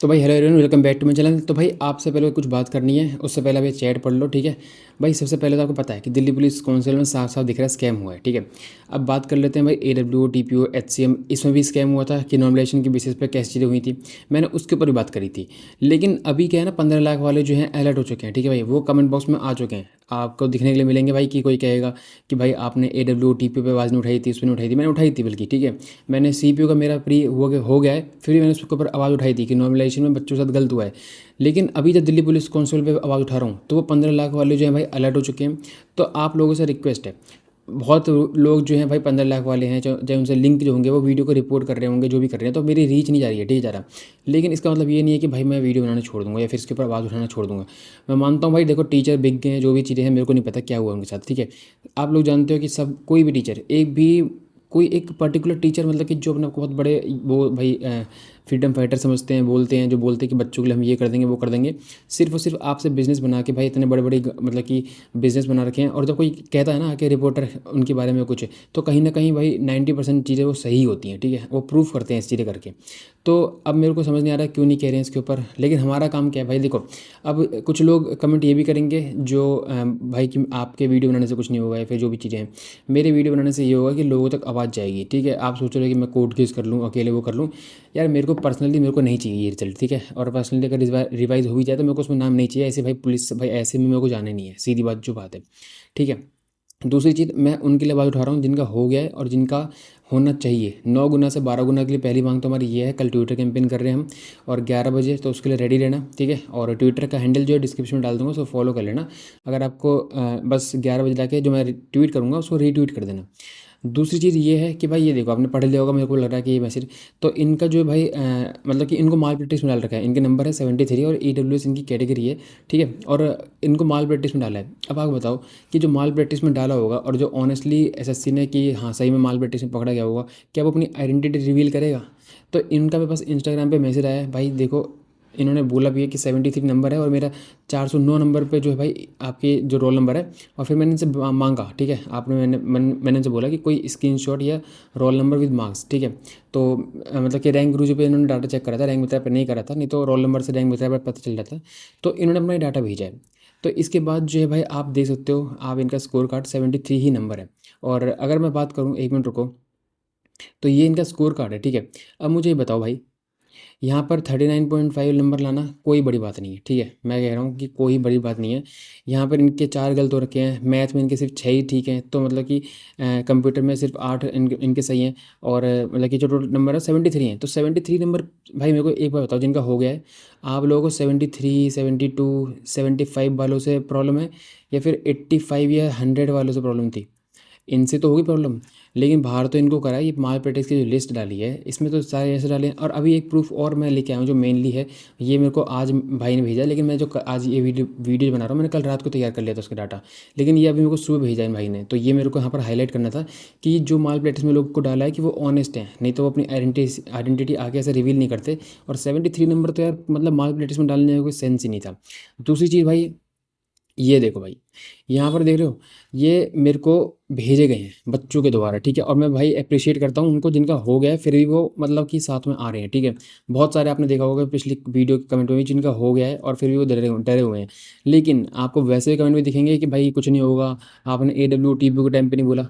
तो भाई hello everyone, welcome back to my channel. तो भाई आपसे पहले कुछ बात करनी है, उससे पहले आप ये चैट पढ़ लो, ठीक है। भाई सबसे पहले तो आपको पता है कि दिल्ली पुलिस काउंसिल में साफ साफ दिख रहा है स्कैम हुआ है, ठीक है। अब बात कर लेते हैं भाई AWO TPO HCM, इसमें भी स्कैम हुआ था कि नॉमिनेशन की बेसिस पे कैसी चीज़ें हुई थी। मैंने उसके ऊपर भी बात करी थी। लेकिन अभी क्या है ना, 15 लाख वाले जो हैं अलर्ट हो चुके हैं, ठीक है भाई। वो कमेंट बॉक्स में आ चुके हैं, आपको दिखने के लिए मिलेंगे भाई। कि कोई कहेगा कि भाई आपने AWO TPO पे आवाज़ नहीं उठाई थी, उस पर नहीं उठाई थी। मैंने उठाई थी बल्कि, ठीक है। मैंने CPO का मेरा प्री हो गया है, फिर भी मैंने उसके ऊपर आवाज़ उठाई थी कि नॉमिनेशन में बच्चों के साथ गलत हुआ है। लेकिन अभी जब दिल्ली पुलिस काउंसिल पे आवाज़ उठा रहा हूँ तो वो 15 लाख वाले जो हैं भाई अलर्ट हो चुके हैं। तो आप लोगों से रिक्वेस्ट है, बहुत लोग जो हैं भाई 15 लाख वाले हैं, चाहे उनसे लिंक जो होंगे वो वीडियो को रिपोर्ट कर रहे होंगे, जो भी कर रहे हैं, तो मेरी रीच नहीं जा रही है, ठीक है, जा रहा। लेकिन इसका मतलब ये नहीं है कि भाई मैं वीडियो बनाना छोड़ दूंगा या फिर इसके ऊपर आवाज़ उठाना छोड़ दूंगा। मैं मानता हूँ भाई, देखो टीचर बिक गए हैं, जो भी चीज़ें हैं, मेरे को नहीं पता क्या हुआ उनके साथ, ठीक है। आप लोग जानते हो कि सब कोई भी टीचर, एक भी कोई एक पर्टिकुलर टीचर, मतलब कि जो अपने बहुत बड़े वो भाई फ्रीडम फाइटर समझते हैं, बोलते हैं, जो बोलते हैं कि बच्चों के लिए हम ये कर देंगे वो कर देंगे, सिर्फ और सिर्फ आपसे बिजनेस बना के भाई इतने बड़े बड़े मतलब कि बिजनेस बना रखे हैं। और जब कोई कहता है ना कि रिपोर्टर उनके बारे में कुछ, तो कहीं ना कहीं भाई 90% चीज़ें वो सही होती हैं, ठीक है। वो प्रूफ करते हैं इस चीज़ें करके। तो अब मेरे को समझ नहीं आ रहा क्यों नहीं कह रहे हैं इसके ऊपर। लेकिन हमारा काम क्या है भाई, देखो। अब कुछ लोग कमेंट ये भी करेंगे जो भाई कि आपके वीडियो बनाने से कुछ नहीं होगा या फिर जो भी चीज़ें हैं। मेरे वीडियो बनाने से ये होगा कि लोगों तक आवाज़ जाएगी, ठीक है। आप सोच रहे हो कि मैं कोर्ट केस कर लूँ, अकेले वो कर लूँ। यार मेरे को पर्सनली मेरे को नहीं चाहिए ये रिजल्ट, ठीक है। और पर्सनली अगर रिवाइज हो भी जाए तो मेरे को उसमें नाम नहीं चाहिए ऐसे भाई। पुलिस भाई ऐसे में मेरे को जाने नहीं है, सीधी बात जो बात है, ठीक है। दूसरी चीज़, मैं उनके लिए आवाज़ उठा रहा हूँ जिनका हो गया है और जिनका होना चाहिए। 9 गुना से 12 गुना के लिए पहली मांग तो हमारी ये है, कल ट्विटर कैंपेन कर रहे हैं हम, और 11 बजे, तो उसके लिए रेडी रहना, ठीक है। और ट्विटर का हैंडल जो है डिस्क्रिप्शन में डाल दूंगा, उसको फॉलो कर लेना। अगर आपको बस 11 बजे जाके जो मैं ट्वीट करूँगा उसको रीट्वीट कर देना। दूसरी चीज़ ये है कि भाई ये देखो, आपने पढ़ लिया होगा, मेरे को लग रहा है कि ये मैसेज, तो इनका जो है भाई मतलब कि इनको माल प्रैक्टिस में डाल रखा है। इनके नंबर है 73 और EWS इनकी कैटेगरी है, ठीक है। और इनको माल प्रैक्टिस में डाला है। अब आप बताओ कि जो माल प्रैक्टिस में डाला होगा और जो ऑनेस्टली SSC ने कि हाँ सही में माल प्रैक्टिस में पकड़ा गया होगा, क्या वो अपनी आइडेंटिटी रिवील करेगा? तो इनका मेरे पास इंस्टाग्राम पे मैसेज आया है भाई, देखो। इन्होंने बोला भी है कि 73 नंबर है और मेरा 409 नंबर पे जो है भाई आपके जो रोल नंबर है। और फिर मैंने इनसे मांगा, ठीक है। आपने मैंने इनसे बोला कि कोई स्क्रीनशॉट या रोल नंबर विद मार्क्स, ठीक है। तो मतलब कि रैंक गुरु पे इन्होंने डाटा चेक करा था, रैंक मित्रा पे नहीं करा था, नहीं तो रोल नंबर से रैंक मित्रा पर पता चल जाता। तो इन्होंने अपना डाटा भेजा है। तो इसके बाद जो है भाई आप देख सकते हो, आप इनका स्कोर कार्ड 73 ही नंबर है। और अगर मैं बात करूँ, 1 मिनट रुको, तो ये इनका स्कोर कार्ड है, ठीक है। अब मुझे ये बताओ भाई, यहाँ पर 39.5 नंबर लाना कोई बड़ी बात नहीं है, ठीक है। मैं कह रहा हूँ कि कोई बड़ी बात नहीं है। यहाँ पर इनके 4 गलत हो रखे हैं, मैथ में इनके सिर्फ 6 ही ठीक हैं, तो मतलब कि कंप्यूटर में सिर्फ 8 इनके सही हैं। और मतलब कि जो टोटल नंबर है 73 हैं। तो 73 नंबर, भाई मेरे को एक बार बताओ, जिनका हो गया है, आप लोगों को 73, 72, 75 वालों से प्रॉब्लम है, या फिर 85 या 100 वालों से प्रॉब्लम थी? इनसे तो होगी प्रॉब्लम। लेकिन बाहर तो इनको करा है, ये माल प्रैक्टिस की जो लिस्ट डाली है इसमें तो सारे ऐसे डाले हैं। और अभी एक प्रूफ और मैं लेके आया हूँ जो मेनली है, ये मेरे को आज भाई ने भेजा है। लेकिन मैं जो आज ये वीडियो बना रहा हूँ, मैंने कल रात को तैयार कर लिया था उसका डाटा। लेकिन ये अभी मेरे को सुबह भेजा है भाई ने, तो ये मेरे को यहाँ पर हाईलाइट करना था कि जो माल प्रैक्टिस में लोग को डाला है कि वो ऑनेस्ट हैं, नहीं तो वो अपनी आइडेंटिटी आगे ऐसे रिवील नहीं करते। और 73 नंबर तो यार मतलब माल प्रैक्टिस में डालने का कोई सेंस ही नहीं था। दूसरी चीज़ भाई, ये देखो भाई, यहाँ पर देख रहे हो, ये मेरे को भेजे गए हैं बच्चों के द्वारा, ठीक है। और मैं भाई अप्रिशिएट करता हूँ उनको जिनका हो गया है, फिर भी वो मतलब कि साथ में आ रहे हैं, ठीक है। बहुत सारे आपने देखा होगा पिछली वीडियो के कमेंट में भी, जिनका हो गया है और फिर भी वो डरे हुए हैं। लेकिन आपको वैसे भी कमेंट में दिखेंगे कि भाई कुछ नहीं होगा, आपने AWO TPO के टाइम पे नहीं बोला।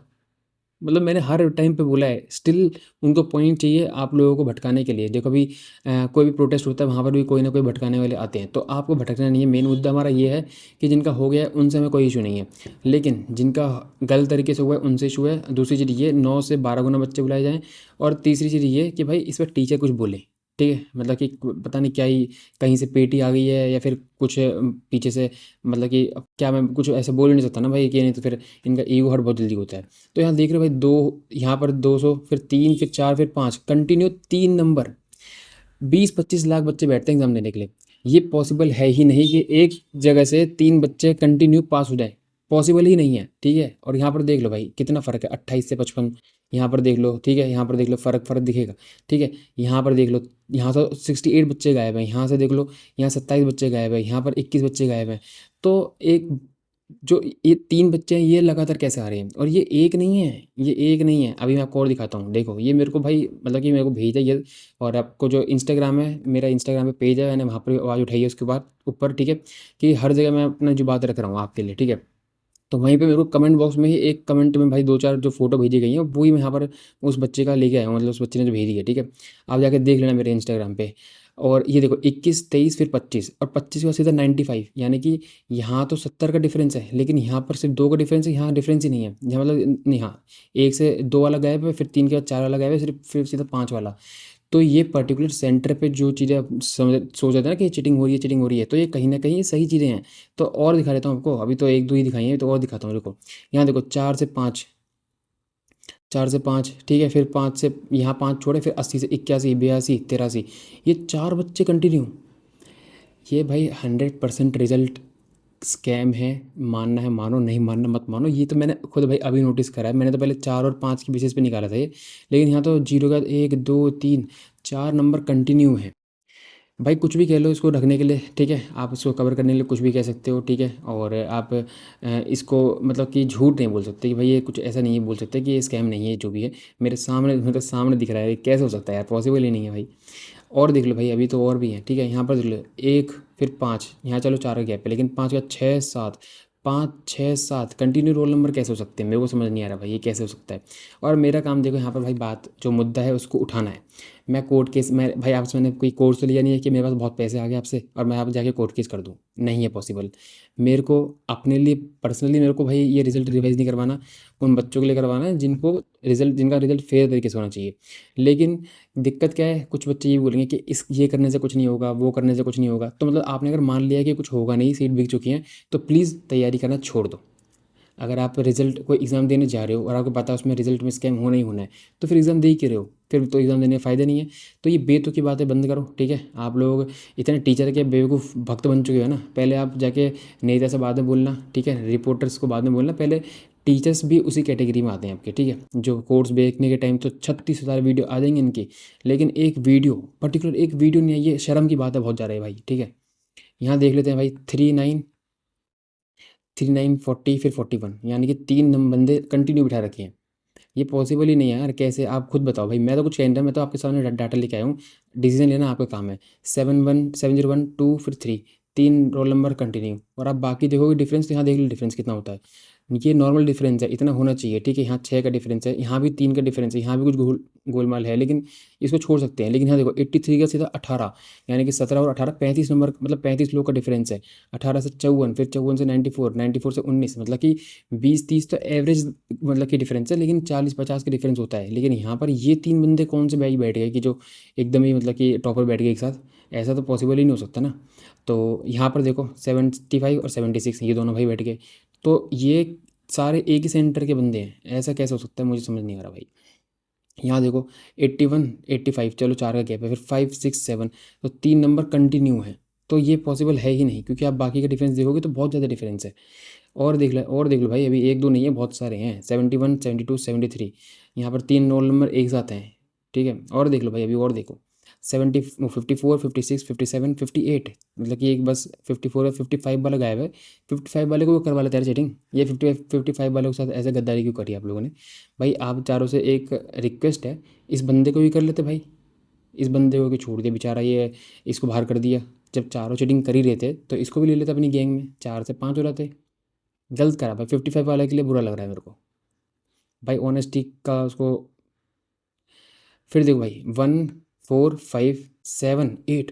मतलब मैंने हर टाइम पे बोला है, स्टिल उनको पॉइंट चाहिए आप लोगों को भटकाने के लिए। देखो अभी कोई भी प्रोटेस्ट होता है, वहाँ पर भी कोई ना कोई भटकाने वाले आते हैं, तो आपको भटकना नहीं है। मेन मुद्दा हमारा ये है कि जिनका हो गया है उनसे हमें कोई इशू नहीं है, लेकिन जिनका गलत तरीके से हुआ है उनसे इशू है। दूसरी चीज़ ये, 9 से 12 गुना बच्चे बुलाए जाएँ। और तीसरी चीज़ ये कि भाई इस पर टीचर कुछ बोले, ठीक है। मतलब कि पता नहीं क्या ही, कहीं से पेटी आ गई है या फिर कुछ पीछे से, मतलब कि अब क्या, मैं कुछ ऐसे बोल नहीं सकता ना भाई, कि नहीं तो फिर इनका ईगो हर्ट बहुत जल्दी होता है। तो यहाँ देख रहे हो भाई, दो यहाँ पर 200, फिर 3, फिर 4, फिर 5, कंटिन्यू 3 नंबर। 20-25 लाख बच्चे बैठते हैं एग्जाम देने के लिए। ये पॉसिबल है ही नहीं कि एक जगह से 3 बच्चे कंटिन्यू पास हो जाए, पॉसिबल ही नहीं है, ठीक है। और यहाँ पर देख लो भाई कितना फ़र्क है, 28 से 55। यहाँ पर देख लो, ठीक है, यहाँ पर देख लो, फ़र्क दिखेगा, ठीक है। यहाँ पर देख लो, यहाँ तो 68 बच्चे गायब हैं। यहाँ से देख लो, यहाँ 27 बच्चे गायब हैं, यहाँ पर 21 बच्चे गायब हैं। तो एक जो ये 3 बच्चे हैं ये लगातार कैसे आ रहे हैं, और ये एक नहीं है, ये एक नहीं है। अभी मैं आपको और दिखाता हूँ, देखो ये मेरे को भाई मतलब कि मेरे को भेजा ये। और आपको जो इंस्टाग्राम है, मेरा इंस्टाग्राम पे पेज है, मैंने वहाँ पर भी आवाज़ उठाई है उसके बाद ऊपर, ठीक है, कि हर जगह मैं अपना जो बात रख रहा हूँ आपके लिए, ठीक है। तो वहीं पे मेरे को कमेंट बॉक्स में ही एक कमेंट में भाई 2-4 जो फ़ोटो भेजी गई हैं वही मैं यहाँ पर उस बच्चे का लेके आया हूँ, मतलब उस बच्चे ने जो भेजी है, ठीक है। आप जाके देख लेना मेरे इंस्टाग्राम पे। और ये देखो 21, 23 फिर 25, और 25 के बाद सीधा 95, यानी कि यहाँ तो 70 का डिफरेंस है, लेकिन यहाँ पर सिर्फ 2 का डिफरेंस है, यहाँ डिफरेंस ही नहीं है, यहाँ मतलब नहीं, हाँ 1 से 2 वाला गायब है, फिर 3 के बाद 4 वाला गायब है, सिर्फ फिर सीधा 5 वाला। तो ये पर्टिकुलर सेंटर पे जो चीज़ें आप समझ सोच रहे थे ना कि चीटिंग हो रही है, चीटिंग हो रही है, तो ये कहीं ना कहीं ये सही चीज़ें हैं। तो और दिखा देता हूँ आपको, अभी तो 1-2 ही दिखाई हैं, तो और दिखाता हूँ, देखो यहाँ देखो 4 से 5, 4 से 5, ठीक है, फिर 5 से यहाँ 5 छोड़े, फिर 80 से 81, 82, 83, ये 4 बच्चे कंटिन्यू। ये भाई 100% रिजल्ट स्कैम है। मानना है मानो, नहीं मानना मत मानो, ये तो मैंने खुद भाई अभी नोटिस करा है। मैंने तो पहले 4 और 5 की बेसिस पे निकाला था ये, लेकिन यहाँ तो जीरो का 1, 2, 3, 4 नंबर कंटिन्यू है। भाई कुछ भी कह लो इसको ढकने के लिए, ठीक है, आप इसको कवर करने के लिए कुछ भी कह सकते हो, ठीक है। और आप इसको मतलब कि झूठ नहीं बोल सकते कि भाई ये कुछ ऐसा नहीं है, बोल सकते कि ये स्कैम नहीं है, जो भी है मेरे सामने, मतलब सामने दिख रहा है, ये कैसे हो सकता है यार, पॉसिबल ही नहीं है भाई। और देख लो भाई, अभी तो और भी हैं, ठीक है, यहाँ पर देख लो 1 फिर 5, यहाँ चलो 4 का गैप है, लेकिन 5 का 6, 7, 5, 6, 7 कंटिन्यू रोल नंबर कैसे हो सकते हैं, मेरे को समझ नहीं आ रहा भाई ये कैसे हो सकता है। और मेरा काम देखो यहाँ पर भाई, बात जो मुद्दा है उसको उठाना है। मैं कोर्ट केस, मैं भाई आपसे मैंने कोई कोर्स तो लिया नहीं है कि मेरे पास बहुत पैसे आ गए आपसे और मैं आप जाके कोर्ट केस कर दूँ, नहीं है पॉसिबल। मेरे को अपने लिए पर्सनली, मेरे को भाई ये रिजल्ट रिवाइज नहीं करवाना, उन बच्चों के लिए करवाना है जिनको रिजल्ट, जिनका रिजल्ट फेयर तरीके से होना चाहिए। लेकिन दिक्कत क्या है, कुछ बच्चे ये बोलेंगे कि इस ये करने से कुछ नहीं होगा, वो करने से कुछ नहीं होगा, तो मतलब आपने अगर मान लिया कि कुछ होगा नहीं, सीट बिक चुकी हैं, तो प्लीज़ तैयारी करना छोड़ दो। अगर आप रिजल्ट कोई एग्ज़ाम देने जा रहे हो और आपको पता है उसमें रिजल्ट में स्कैम होना ही होना है, तो फिर एग्ज़ाम दे ही क्यों रहे हो, फिर तो एग्ज़ाम देने का फ़ायदा नहीं है। तो ये बेतुकी बातें बंद करो, ठीक है। आप लोग इतने टीचर के बेवकूफ़ भक्त बन चुके हो ना, पहले आप जाके नेता से बाद में बोलना, ठीक है, रिपोर्टर्स को बाद में बोलना, पहले टीचर्स भी उसी कैटेगरी में आते हैं आपके, ठीक है। जो कोर्स देखने के टाइम तो 36,000 वीडियो आ जाएंगे इनकी, लेकिन एक वीडियो, पर्टिकुलर एक वीडियो नहीं है, ये शर्म की बात है बहुत ज़्यादा है भाई, ठीक है। यहाँ देख लेते हैं भाई, 39 फिर 41, यानी कि 3 बंदे कंटिन्यू बिठा रखे हैं। ये पॉसिबल ही नहीं है यार, कैसे, आप खुद बताओ भाई। मैं तो कुछ कह नहीं रहा, मैं तो आपके सामने डाटा लेके आया हूँ, डिसीजन लेना आपका काम है। 7-1, 7-0-1, 2 फिर 3, 3 रोल नंबर कंटिन्यू, और आप बाकी देखोगे डिफरेंस, तो यहाँ देख लो डिफरेंस कितना होता है। ये नॉर्मल डिफरेंस है, इतना होना चाहिए, ठीक है। यहाँ 6 का डिफरेंस है, यहाँ भी 3 का डिफरेंस है, यहाँ भी कुछ गोलमाल है, लेकिन इसको छोड़ सकते हैं। लेकिन यहाँ देखो 83 का सीधा 18, यानी कि 17 और 18, 35 नंबर, मतलब 35 लोग का डिफरेंस है। 18 से 54, फिर 54 से 94, 94 से 19, मतलब कि 20-30 तो एवरेज मतलब कि डिफरेंस है, लेकिन 40-50 का डिफरेंस होता है। लेकिन यहाँ पर ये 3 बंदे कौन से भाई बैठ गए कि जो एकदम ही मतलब कि टॉपर बैठ गए एक साथ, ऐसा तो पॉसिबल ही नहीं हो सकता ना। तो यहाँ पर देखो 75 और 76 ये दोनों भाई बैठ गए, तो ये सारे एक ही सेंटर के बंदे हैं, ऐसा कैसे हो सकता है, मुझे समझ नहीं आ रहा भाई। यहाँ देखो 81, 85, चलो 4 का गैप है, फिर 5, 6, 7, तो 3 नंबर कंटिन्यू है। तो ये पॉसिबल है ही नहीं, क्योंकि आप बाकी का डिफरेंस देखोगे तो बहुत ज़्यादा डिफरेंस है। और देख लो भाई, अभी 1-2 नहीं है, बहुत सारे हैं, 71, 72, 73, यहाँ पर 3 रोल नंबर एक साथ हैं, ठीक है। और देख लो भाई, अभी और देखो 54, 56, 57, 58, मतलब कि एक बस 54 और 55 वाला गायब है। 55 वाले को करवा लेते हैं चीटिंग, ये 55 वाले के साथ ऐसे गद्दारी क्यों करी आप लोगों ने। भाई आप चारों से एक रिक्वेस्ट है, इस बंदे को भी कर लेते भाई, इस बंदे को क्यों छोड़ दिया बेचारा, ये इसको बाहर कर दिया। जब चारों चीटिंग कर ही रहे थे तो इसको भी ले लेते अपनी गैंग में, 4 से 5 हो जाते। गलत करा भाई, 55 वाले के लिए बुरा लग रहा है मेरे को भाई, ऑनेस्टी का उसको। फिर देखो भाई 1, 4, 5, 7, 8,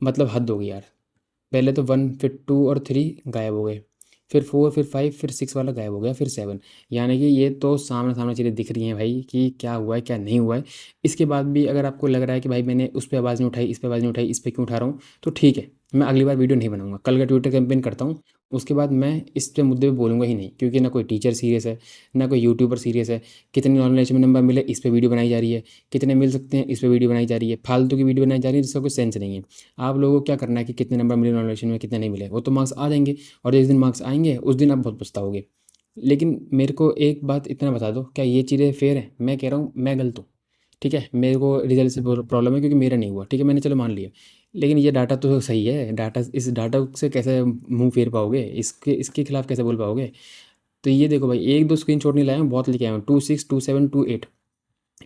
मतलब हद हो गई यार। पहले तो 1, फिर 2 और 3 गायब हो गए, फिर 4, फिर 5, फिर 6 वाला गायब हो गया, फिर 7, यानी कि ये तो सामने सामने चीज़ें दिख रही हैं भाई कि क्या हुआ है क्या नहीं हुआ है। इसके बाद भी अगर आपको लग रहा है कि भाई मैंने उस पर आवाज़ नहीं उठाई, इस पर आवाज़ नहीं उठाई, इस पर क्यों उठा रहा हूँ, तो ठीक है, मैं अगली बार वीडियो नहीं बनाऊंगा, कल का ट्विटर कैंपेन करता हूँ, उसके बाद मैं इस पे मुद्दे पे बोलूँगा ही नहीं, क्योंकि ना कोई टीचर सीरियस है, ना कोई यूट्यूबर सीरियस है। कितने नॉलेज में नंबर मिले इस पे वीडियो बनाई जा रही है, कितने मिल सकते हैं इस पे वीडियो बनाई जा रही है, फालतू की वीडियो बनाई जा रही है जिसका कोई सेंस नहीं है। आप लोगों को क्या करना है कि कितने नंबर मिले नॉलेज में, कितने नहीं मिले, वो तो मार्क्स आ जाएंगे, और जिस दिन मार्क्स आएंगे उस दिन आप बहुत पछताओगे। लेकिन मेरे को एक बात इतना बता दो, क्या ये चीज़ें फेयर है, मैं कह रहा हूँ मैं गलत हूँ, ठीक है, मेरे को रिजल्ट से प्रॉब्लम है क्योंकि मेरा नहीं हुआ, ठीक है, मैंने चलो मान लिया। लेकिन ये डाटा तो सही है, डाटा, इस डाटा से कैसे मुंह फेर पाओगे, इसके इसके खिलाफ कैसे बोल पाओगे। तो ये देखो भाई, एक दो स्क्रीनशॉट नहीं लाया हूँ, बहुत लेके आया हूँ, 262728।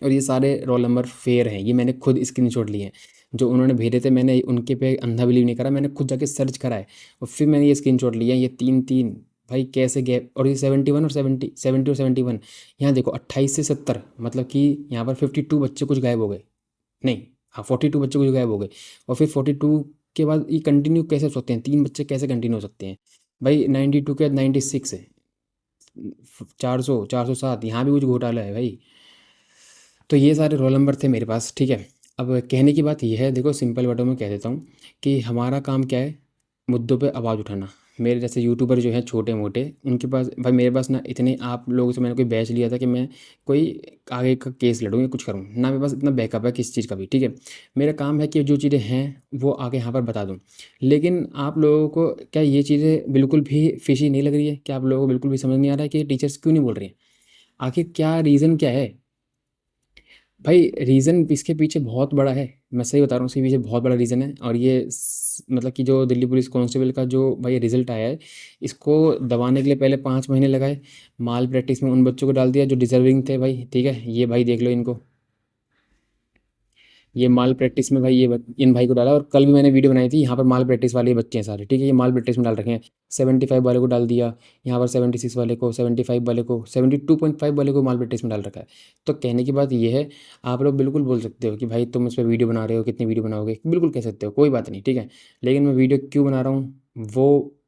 और ये सारे रोल नंबर फेयर हैं, ये मैंने खुद स्क्रीनशॉट लिए हैं। जो उन्होंने भेजे थे मैंने उनके पे अंधा बिलीव नहीं करा, मैंने खुद जाके सर्च करा है और फिर मैंने ये स्क्रीनशॉट लिया है। ये तीन तीन भाई कैसे गैप, और ये 71 और 70 और 71। यहाँ देखो 28 से 70, मतलब कि यहाँ पर 52 बच्चे कुछ गायब हो गए, नहीं, हाँ 42 बच्चे कुछ गायब हो गए। और फिर 42 के बाद ये कंटिन्यू कैसे हो सकते हैं, तीन बच्चे कैसे कंटिन्यू हो सकते हैं भाई। 92 के बाद 96 है, 400 407, यहाँ भी कुछ घोटाला है भाई। तो ये सारे रोल नंबर थे मेरे पास, ठीक है। अब कहने की बात यह है, देखो सिंपल वर्डों में कह देता हूँ कि हमारा काम क्या है, मुद्दों पे आवाज़ उठाना। मेरे जैसे यूट्यूबर जो हैं छोटे मोटे, उनके पास भाई, मेरे पास ना इतने आप लोगों से मैंने कोई बैच लिया था कि मैं कोई आगे का केस लड़ूँ या कुछ करूँ ना, मेरे पास इतना बैकअप है किसी चीज़ का भी, ठीक है। मेरा काम है कि जो चीज़ें हैं वो आगे यहाँ पर बता दूँ। लेकिन आप लोगों को क्या ये चीज़ें बिल्कुल भी फिशी नहीं लग रही है, क्या आप लोगों को बिल्कुल भी समझ नहीं आ रहा है कि टीचर्स क्यों नहीं बोल रही हैं, आखिर क्या रीज़न क्या है। भाई रीज़न इसके पीछे बहुत बड़ा है, मैं सही बता रहा हूँ, इसके पीछे बहुत बड़ा रीज़न है। और ये मतलब कि जो दिल्ली पुलिस कांस्टेबल का जो भाई रिजल्ट आया है, इसको दबाने के लिए पहले 5 महीने लगाए, माल प्रैक्टिस में उन बच्चों को डाल दिया जो डिजर्विंग थे भाई, ठीक है। ये भाई देख लो इनको, ये माल प्रैक्टिस में भाई, इन भाई को डाला। और कल भी मैंने वीडियो बनाई थी, यहाँ पर माल प्रैक्टिस वाले बच्चे हैं सारे, ठीक है, ये माल प्रैक्टिस में डाल रखे हैं। 75 वाले को डाल दिया, यहाँ पर 76 वाले को, 75 वाले को, 72.5 वाले को माल प्रैक्टिस में डाल रखा है। तो कहने की बात ये है, आप लोग बिल्कुल बोल सकते हो कि भाई तुम इस पर वीडियो बना रहे हो, कितनी वीडियो बनाओगे, बिल्कुल कह सकते हो, कोई बात नहीं, ठीक है। लेकिन मैं वीडियो क्यों बना रहा हूँ, वो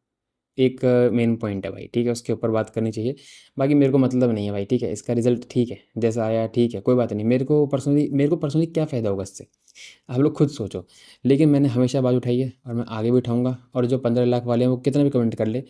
एक मेन पॉइंट है भाई, ठीक है, उसके ऊपर बात करनी चाहिए। बाकी मेरे को मतलब नहीं है भाई, ठीक है, इसका रिजल्ट ठीक है, जैसा आया ठीक है, कोई बात नहीं। मेरे को पर्सनली क्या फ़ायदा होगा इससे, आप लोग खुद सोचो। लेकिन मैंने हमेशा आवाज़ उठाई है और मैं आगे भी उठाऊंगा। और जो 15 लाख वाले हैं वो कितना भी कमेंट कर ले,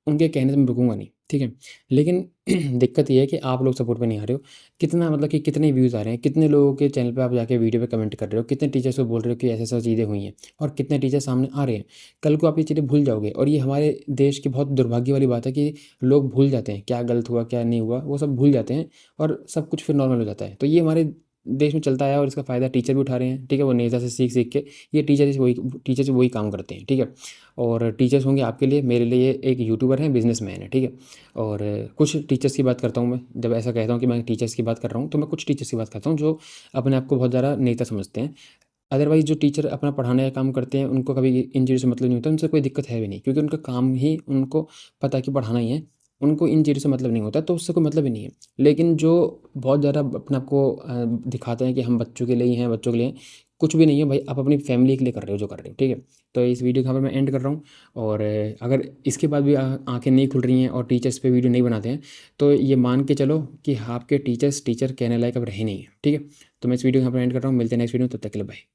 उनके कहने से मैं रुकूंगा नहीं, ठीक है। लेकिन दिक्कत ये है कि आप लोग सपोर्ट पे नहीं आ रहे हो। कितना मतलब कि कितने व्यूज़ आ रहे हैं, कितने लोगों के चैनल पे आप जाके वीडियो पे कमेंट कर रहे हो, कितने टीचर्स को बोल रहे हो कि ऐसे ऐसी चीज़ें हुई हैं, और कितने टीचर सामने आ रहे हैं। कल को आप ये चीज़ें भूल जाओगे, और ये हमारे देश की बहुत दुर्भाग्य वाली बात है कि लोग भूल जाते हैं क्या गलत हुआ क्या नहीं हुआ, वो सब भूल जाते हैं और सब कुछ फिर नॉर्मल हो जाता है। तो ये हमारे देश में चलता है और इसका फ़ायदा टीचर भी उठा रहे हैं, ठीक है। वो नेता से सीख सीख के ये टीचर से वही काम करते हैं, ठीक है। और टीचर्स होंगे आपके लिए, मेरे लिए एक यूट्यूबर है, बिजनेसमैन है, ठीक है। और कुछ टीचर्स की बात करता हूँ मैं, जब ऐसा कहता हूँ कि मैं टीचर्स की बात कर रहा हूँ, तो मैं कुछ टीचर्स की बात करता हूँ जो अपने आप को बहुत ज़्यादा नेता समझते हैं। अदरवाइज़ जो टीचर अपना पढ़ाने का काम करते हैं, उनको कभी इन चीज़ों से मतलब नहीं होता, उनसे कोई दिक्कत है भी नहीं, क्योंकि उनका काम ही उनको पता है कि पढ़ाना ही है। उनको इन चीज़ों से मतलब नहीं होता, तो उससे कोई मतलब ही नहीं है। लेकिन जो बहुत ज़्यादा अपने आप को दिखाते हैं कि हम बच्चों के लिए ही हैं, बच्चों के लिए हैं, कुछ भी नहीं है भाई, आप अपनी फैमिली के लिए कर रहे हो जो कर रहे हो, ठीक है। तो इस वीडियो को यहाँ पर मैं एंड कर रहा हूँ। और अगर इसके बाद भी आंखें नहीं खुल रही हैं और टीचर्स पे वीडियो नहीं बनाते हैं, तो ये मान के चलो कि आपके टीचर्स टीचर कहने लायक अब रहे नहीं हैं, ठीक है। तो मैं इस वीडियो को यहाँ पर एंड कर रहा हूँ, मिलते हैं नेक्स्ट वीडियो में, तब तक के लिए बाय।